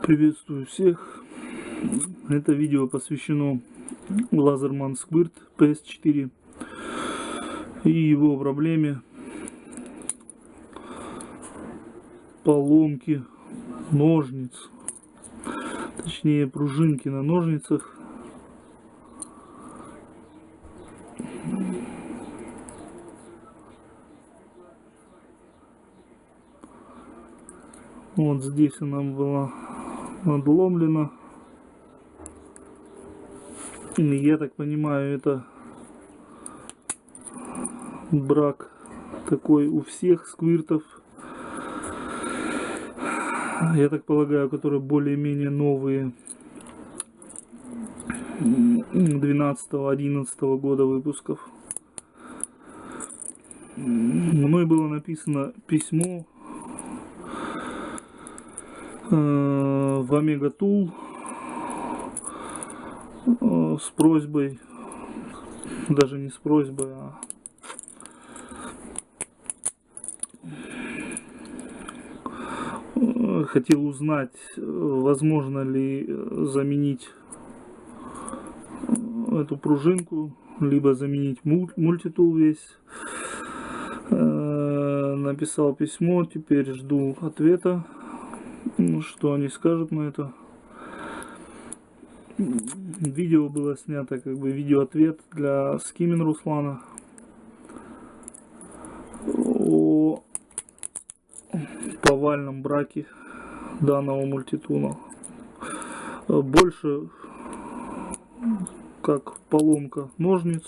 Приветствую всех. Это видео посвящено Laserman Squirt PS4 и его проблеме поломки ножниц, точнее пружинки на ножницах. Вот здесь она была надломлена. И я так понимаю, это брак такой у всех сквиртов. Я так полагаю, которые более-менее новые, 12-11 года выпусков. Мной было написано письмо в Omega Tool с просьбой, даже не с просьбой, а хотел узнать, возможно ли заменить эту пружинку, либо заменить мультитул весь. Написал письмо, теперь жду ответа, что они скажут на это. Видео было снято, как бы видеоответ для Скимин Руслана о повальном браке данного мультитула. Больше как поломка ножниц.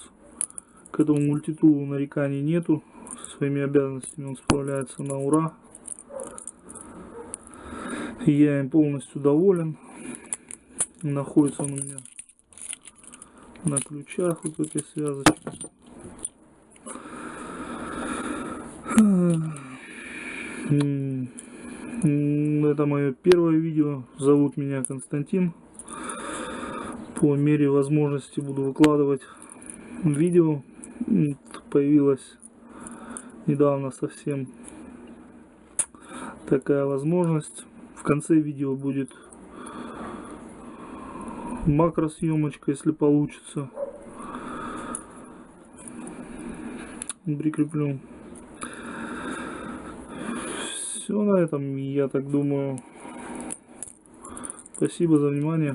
К этому мультитулу нареканий нету. Со своими обязанностями он справляется на ура. И я им полностью доволен. Находится он у меня на ключах, вот этой связочки. Это мое первое видео. Зовут меня Константин. По мере возможности буду выкладывать видео. Появилась недавно совсем такая возможность. В конце видео будет макросъемочка, если получится. Прикреплю. Все на этом, я так думаю. Спасибо за внимание.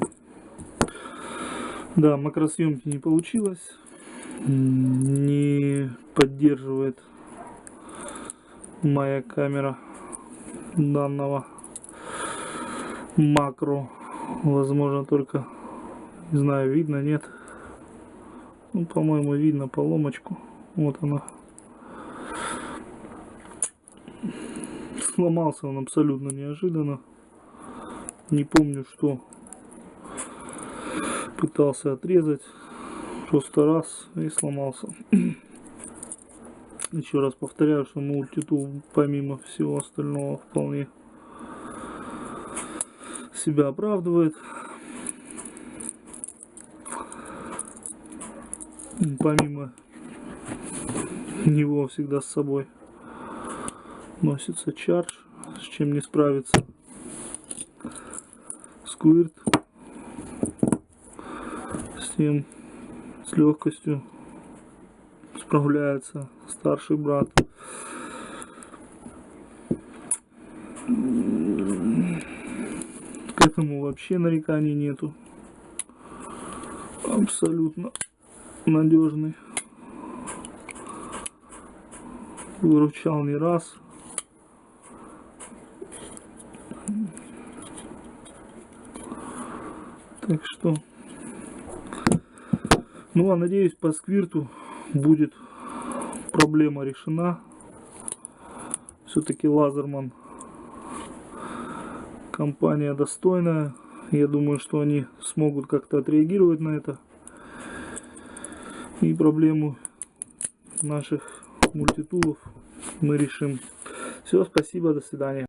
Да, макросъемки не получилось. Не поддерживает моя камера данного макро. Возможно, только, не знаю, видно, нет. Ну, по-моему, видно поломочку. Вот она. Сломался он абсолютно неожиданно. Не помню, что пытался отрезать. Просто раз и сломался. Еще раз повторяю, что мультитул помимо всего остального вполне себя оправдывает. Помимо него всегда с собой носится чардж, с чем не справится Squirt. С тем с легкостью справляется старший брат. К этому вообще нареканий нету. Абсолютно надежный. Выручал не раз. Так что, ну а надеюсь, по сквирту будет проблема решена. Все-таки Laserman компания достойная. Я думаю, что они смогут как-то отреагировать на это. И проблему наших мультитулов мы решим. Все, спасибо, до свидания.